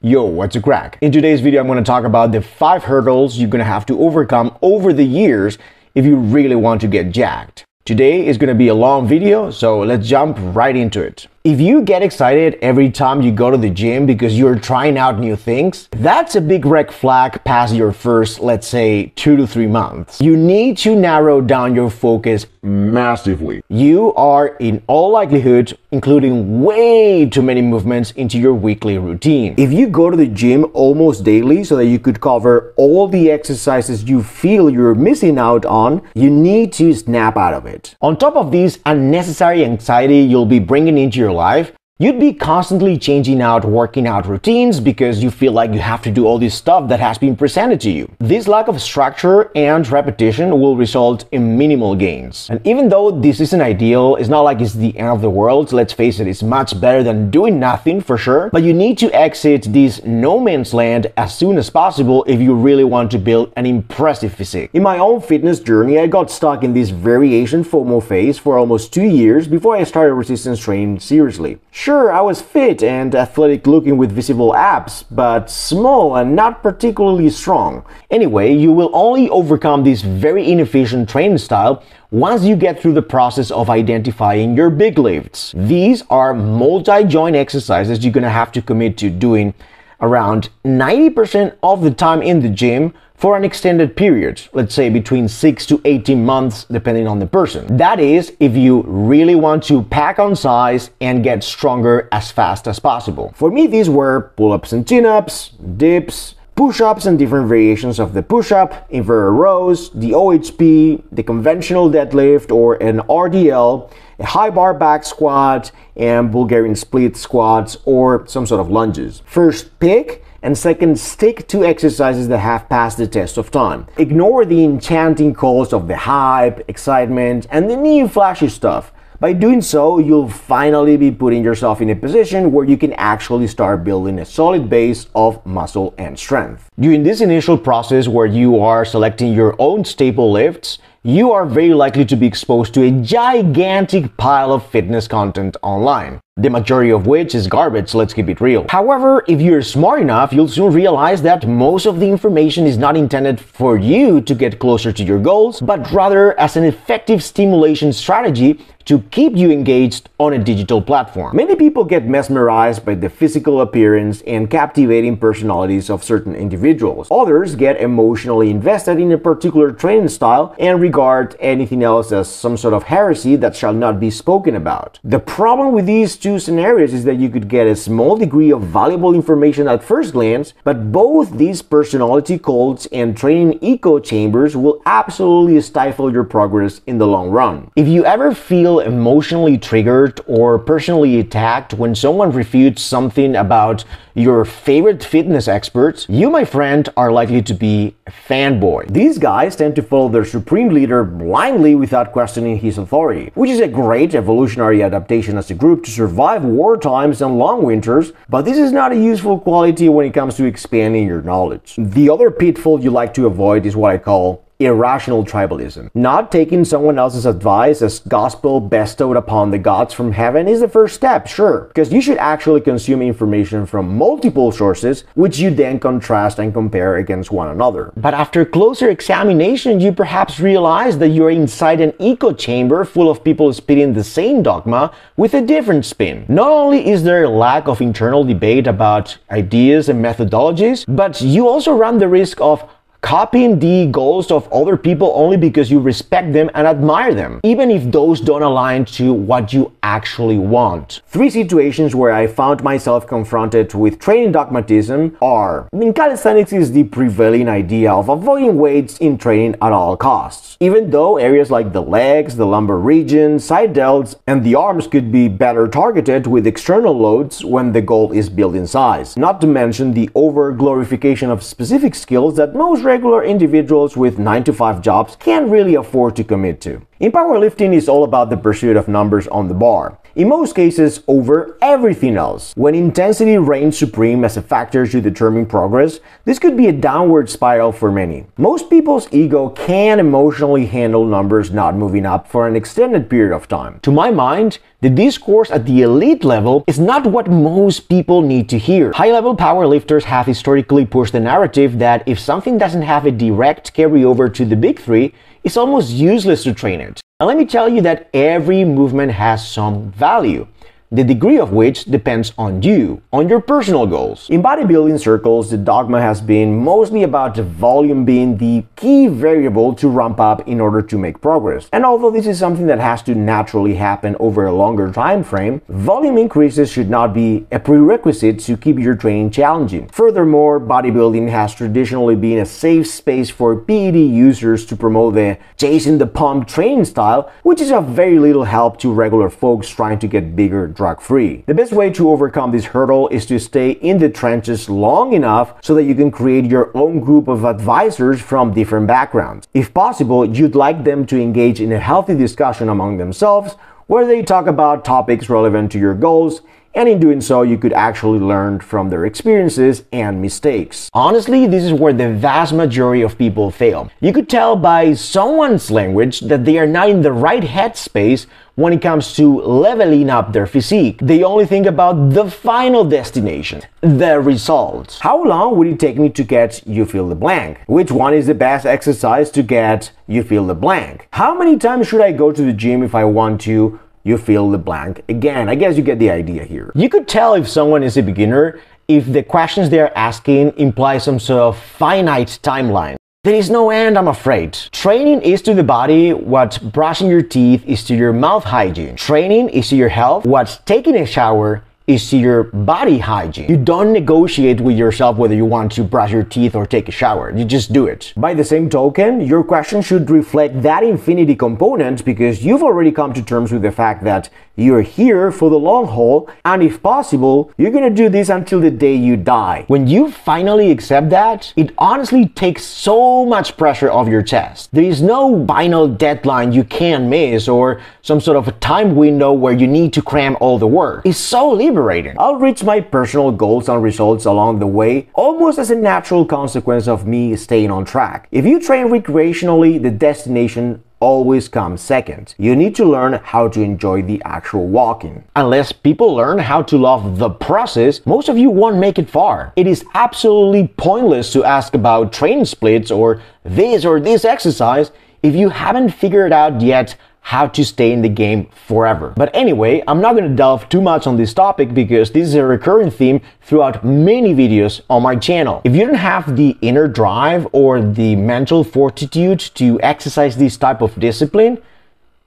Yo, what's a crack? In today's video, I'm going to talk about the 5 hurdles you're going to have to overcome over the years if you really want to get jacked. Today is going to be a long video, so let's jump right into it. If you get excited every time you go to the gym because you're trying out new things, that's a big red flag past your first, let's say, 2 to 3 months. You need to narrow down your focus massively. You are, in all likelihood, including way too many movements into your weekly routine. If you go to the gym almost daily so that you could cover all the exercises you feel you're missing out on, you need to snap out of it. On top of this unnecessary anxiety you'll be bringing into your life, you'd be constantly changing out working out routines because you feel like you have to do all this stuff that has been presented to you. This lack of structure and repetition will result in minimal gains. And even though this isn't ideal, it's not like it's the end of the world. Let's face it, it's much better than doing nothing for sure. But you need to exit this no man's land as soon as possible if you really want to build an impressive physique. In my own fitness journey, I got stuck in this variation FOMO phase for almost 2 years before I started resistance training seriously. Sure, I was fit and athletic looking with visible abs, but small and not particularly strong. Anyway, you will only overcome this very inefficient training style once you get through the process of identifying your big lifts. These are multi-joint exercises you're gonna have to commit to doing around 90% of the time in the gym for an extended period, let's say between 6 to 18 months depending on the person. That is, if you really want to pack on size and get stronger as fast as possible. For me, these were pull-ups and chin-ups, dips, push-ups and different variations of the push-up, inverted rows, the OHP, the conventional deadlift or an RDL, a high bar back squat, and Bulgarian split squats or some sort of lunges. First, pick, and second, stick to exercises that have passed the test of time. Ignore the enchanting calls of the hype, excitement, and the new flashy stuff. By doing so, you'll finally be putting yourself in a position where you can actually start building a solid base of muscle and strength. During this initial process where you are selecting your own staple lifts, you are very likely to be exposed to a gigantic pile of fitness content online, the majority of which is garbage, let's keep it real. However, if you're smart enough, you'll soon realize that most of the information is not intended for you to get closer to your goals, but rather as an effective stimulation strategy to keep you engaged on a digital platform. Many people get mesmerized by the physical appearance and captivating personalities of certain individuals. Others get emotionally invested in a particular training style and regard anything else as some sort of heresy that shall not be spoken about. The problem with these two scenarios is that you could get a small degree of valuable information at first glance, but both these personality cults and training echo chambers will absolutely stifle your progress in the long run. If you ever feel emotionally triggered or personally attacked when someone refutes something about your favorite fitness experts, you, my friend, are likely to be a fanboy. These guys tend to follow their supreme leader blindly without questioning his authority, which is a great evolutionary adaptation as a group to survive war times and long winters, but this is not a useful quality when it comes to expanding your knowledge. The other pitfall you like to avoid is what I call irrational tribalism. Not taking someone else's advice as gospel bestowed upon the gods from heaven is the first step, sure, because you should actually consume information from multiple sources, which you then contrast and compare against one another. But after closer examination, you perhaps realize that you're inside an echo chamber full of people spitting the same dogma with a different spin. Not only is there a lack of internal debate about ideas and methodologies, but you also run the risk of copying the goals of other people only because you respect them and admire them, even if those don't align to what you actually want. 3 situations where I found myself confronted with training dogmatism are: in calisthenics is the prevailing idea of avoiding weights in training at all costs, even though areas like the legs, the lumbar region, side delts, and the arms could be better targeted with external loads when the goal is building size. Not to mention the over-glorification of specific skills that most regular individuals with 9-to-5 jobs can't really afford to commit to. In powerlifting, it's all about the pursuit of numbers on the bar. in most cases over everything else. When intensity reigns supreme as a factor to determine progress, this could be a downward spiral for many. Most people's ego can't emotionally handle numbers not moving up for an extended period of time. To my mind, the discourse at the elite level is not what most people need to hear. High-level powerlifters have historically pushed the narrative that if something doesn't have a direct carryover to the big three, it's almost useless to train it. And let me tell you that every movement has some value, the degree of which depends on you, on your personal goals. In bodybuilding circles, the dogma has been mostly about the volume being the key variable to ramp up in order to make progress. And although this is something that has to naturally happen over a longer time frame, volume increases should not be a prerequisite to keep your training challenging. Furthermore, bodybuilding has traditionally been a safe space for PED users to promote the chasing the pump training style, which is of very little help to regular folks trying to get bigger drug-free. The best way to overcome this hurdle is to stay in the trenches long enough so that you can create your own group of advisors from different backgrounds. If possible, you'd like them to engage in a healthy discussion among themselves where they talk about topics relevant to your goals, and in doing so, you could actually learn from their experiences and mistakes. Honestly, this is where the vast majority of people fail. You could tell by someone's language that they are not in the right headspace when it comes to leveling up their physique. They only think about the final destination, the results. How long would it take me to get you fill the blank? Which one is the best exercise to get you fill the blank? How many times should I go to the gym if I want to you fill the blank again? I guess you get the idea here. You could tell if someone is a beginner if the questions they are asking imply some sort of finite timeline. There is no end, I'm afraid. Training is to the body what brushing your teeth is to your mouth hygiene. Training is to your health what taking a shower is to your body hygiene. You don't negotiate with yourself whether you want to brush your teeth or take a shower. You just do it. By the same token, your question should reflect that infinity component because you've already come to terms with the fact that you're here for the long haul, and if possible, you're gonna do this until the day you die. When you finally accept that, it honestly takes so much pressure off your chest. There is no final deadline you can't miss or some sort of a time window where you need to cram all the work. It's so liberating. I'll reach my personal goals and results along the way, almost as a natural consequence of me staying on track. If you train recreationally, the destination always comes second. You need to learn how to enjoy the actual walking. Unless people learn how to love the process, most of you won't make it far. It is absolutely pointless to ask about training splits or this exercise if you haven't figured out yet how to stay in the game forever. But anyway, I'm not going to delve too much on this topic because this is a recurring theme throughout many videos on my channel. If you don't have the inner drive or the mental fortitude to exercise this type of discipline,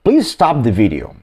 please stop the video.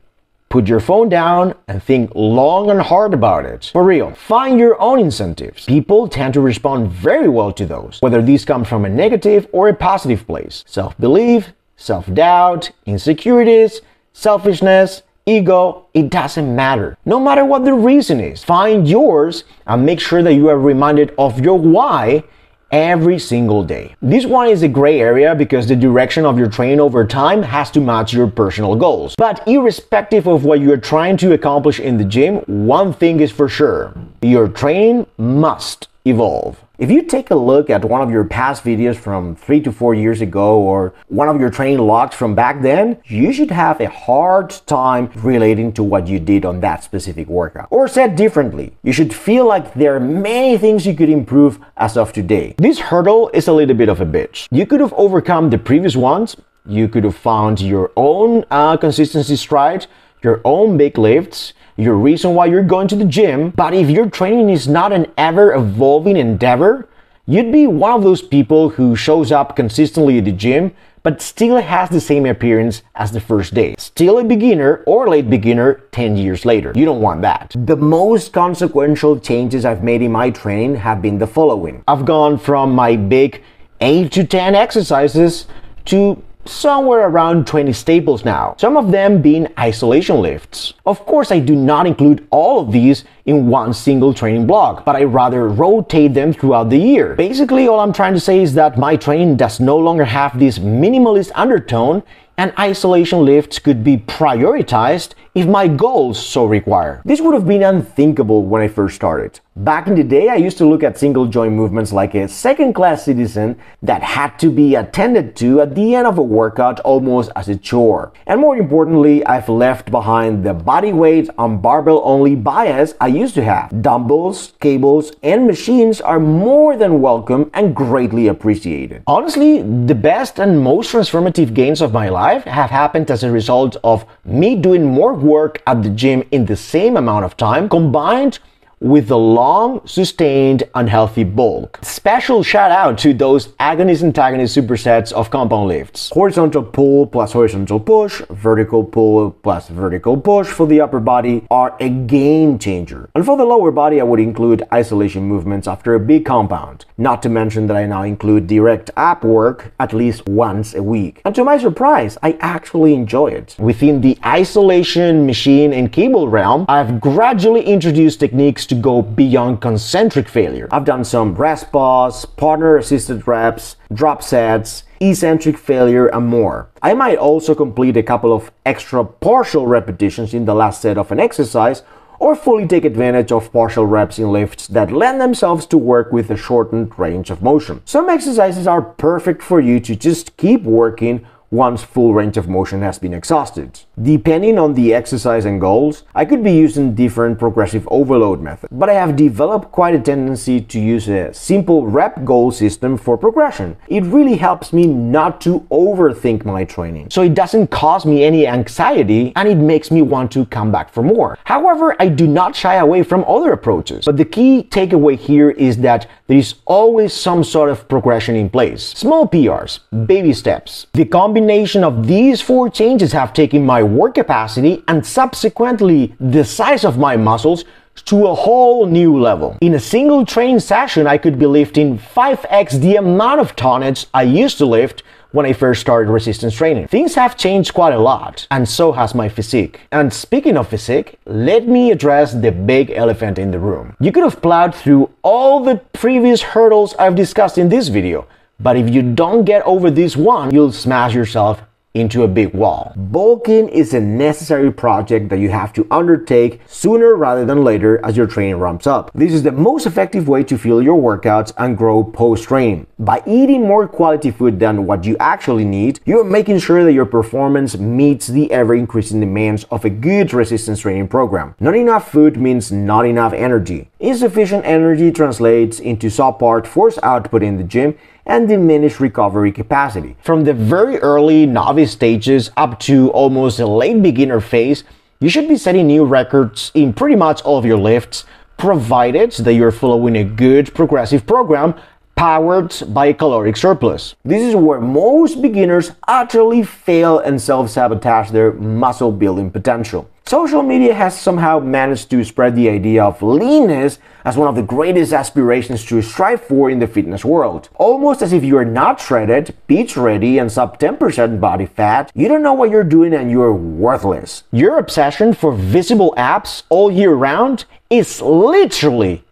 Put your phone down and think long and hard about it. For real, find your own incentives. People tend to respond very well to those, whether these come from a negative or a positive place. Self-belief, self-doubt, insecurities, selfishness, ego, it doesn't matter. No matter what the reason is, find yours and make sure that you are reminded of your why every single day. This one is a gray area because the direction of your training over time has to match your personal goals. But irrespective of what you are trying to accomplish in the gym, one thing is for sure: your training must evolve. If you take a look at one of your past videos from 3 to 4 years ago or one of your training logs from back then, you should have a hard time relating to what you did on that specific workout. Or said differently, you should feel like there are many things you could improve as of today. This hurdle is a little bit of a bitch. You could have overcome the previous ones. You could have found your own consistency stride, your own big lifts, your reason why you're going to the gym. But if your training is not an ever-evolving endeavor, you'd be one of those people who shows up consistently at the gym but still has the same appearance as the first day. Still a beginner or late beginner 10 years later. You don't want that. The most consequential changes I've made in my training have been the following. I've gone from my big 8 to 10 exercises to somewhere around 20 staples now, some of them being isolation lifts. Of course, I do not include all of these in one single training block, but I rather rotate them throughout the year. Basically, all I'm trying to say is that my training does no longer have this minimalist undertone, and isolation lifts could be prioritized if my goals so require. This would have been unthinkable when I first started. Back in the day, I used to look at single joint movements like a second-class citizen that had to be attended to at the end of a workout almost as a chore. And more importantly, I've left behind the body weight and barbell-only bias I used to have. Dumbbells, cables, and machines are more than welcome and greatly appreciated. Honestly, the best and most transformative gains of my life have happened as a result of me doing more work at the gym in the same amount of time, combined with the long, sustained, and healthy bulk. Special shout out to those agonist-antagonist supersets of compound lifts. Horizontal pull plus horizontal push, vertical pull plus vertical push for the upper body are a game changer. And for the lower body, I would include isolation movements after a big compound. Not to mention that I now include direct ab work at least once a week. And to my surprise, I actually enjoy it. Within the isolation, machine, and cable realm, I've gradually introduced techniques to go beyond concentric failure. I've done some rest pause, partner-assisted reps, drop sets, eccentric failure, and more. I might also complete a couple of extra partial repetitions in the last set of an exercise, or fully take advantage of partial reps in lifts that lend themselves to work with a shortened range of motion. Some exercises are perfect for you to just keep working once full range of motion has been exhausted. Depending on the exercise and goals, I could be using different progressive overload methods, but I have developed quite a tendency to use a simple rep goal system for progression. It really helps me not to overthink my training, so it doesn't cause me any anxiety and it makes me want to come back for more. However, I do not shy away from other approaches, but the key takeaway here is that there is always some sort of progression in place. Small PRs, baby steps. The combination of these four changes have taken my work capacity and subsequently the size of my muscles to a whole new level. In a single training session, I could be lifting 5x the amount of tonnage I used to lift when I first started resistance training. Things have changed quite a lot, and so has my physique. And speaking of physique, let me address the big elephant in the room. You could have plowed through all the previous hurdles I've discussed in this video, but if you don't get over this one, you'll smash yourself into a big wall. Bulking is a necessary project that you have to undertake sooner rather than later as your training ramps up. This is the most effective way to fuel your workouts and grow post-training. By eating more quality food than what you actually need, you're making sure that your performance meets the ever-increasing demands of a good resistance training program. Not enough food means not enough energy. Insufficient energy translates into subpar force output in the gym and diminished recovery capacity. From the very early novice stages up to almost a late beginner phase, you should be setting new records in pretty much all of your lifts, provided that you're following a good progressive program powered by a caloric surplus. This is where most beginners utterly fail and self-sabotage their muscle building potential. Social media has somehow managed to spread the idea of leanness as one of the greatest aspirations to strive for in the fitness world. Almost as if you are not shredded, beach ready, and sub 10% body fat, you don't know what you're doing and you're worthless. Your obsession for visible abs all year round is literally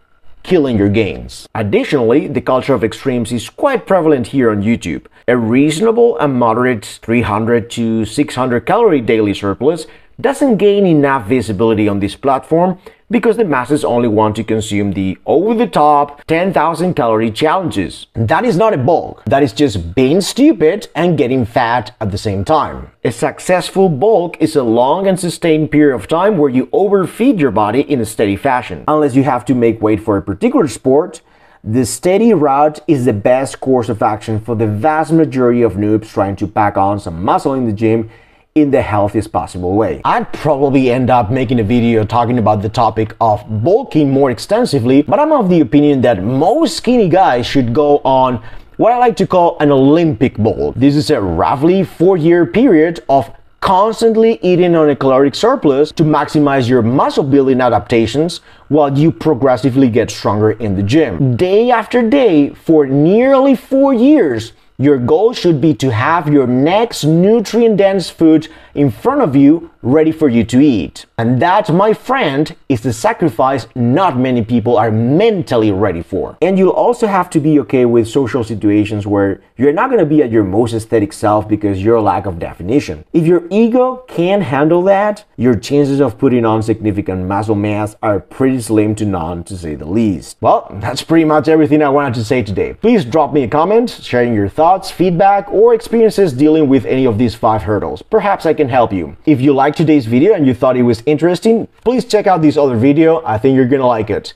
killing your gains. Additionally, the culture of extremes is quite prevalent here on YouTube. A reasonable and moderate 300 to 600 calorie daily surplus doesn't gain enough visibility on this platform because the masses only want to consume the over-the-top 10,000 calorie challenges. That is not a bulk. That is just being stupid and getting fat at the same time. A successful bulk is a long and sustained period of time where you overfeed your body in a steady fashion. Unless you have to make weight for a particular sport, the steady route is the best course of action for the vast majority of noobs trying to pack on some muscle in the gym in the healthiest possible way. I'd probably end up making a video talking about the topic of bulking more extensively, but I'm of the opinion that most skinny guys should go on what I like to call an Olympic bulk. This is a roughly 4-year period of constantly eating on a caloric surplus to maximize your muscle building adaptations while you progressively get stronger in the gym. Day after day for nearly 4 years, your goal should be to have your next nutrient-dense food in front of you, ready for you to eat. And that, my friend, is the sacrifice not many people are mentally ready for. And you'll also have to be okay with social situations where you're not going to be at your most aesthetic self because your lack of definition. If your ego can't handle that, your chances of putting on significant muscle mass are pretty slim to none, to say the least. Well, that's pretty much everything I wanted to say today. Please drop me a comment sharing your thoughts, feedback, or experiences dealing with any of these 5 hurdles. Perhaps I can help you. If you liked today's video and you thought it was interesting, please check out this other video. I think you're gonna like it.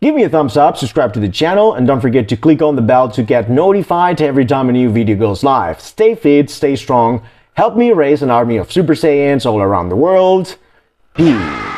Give me a thumbs up, subscribe to the channel, and don't forget to click on the bell to get notified every time a new video goes live. Stay fit, stay strong, help me raise an army of Super Saiyans all around the world. Peace.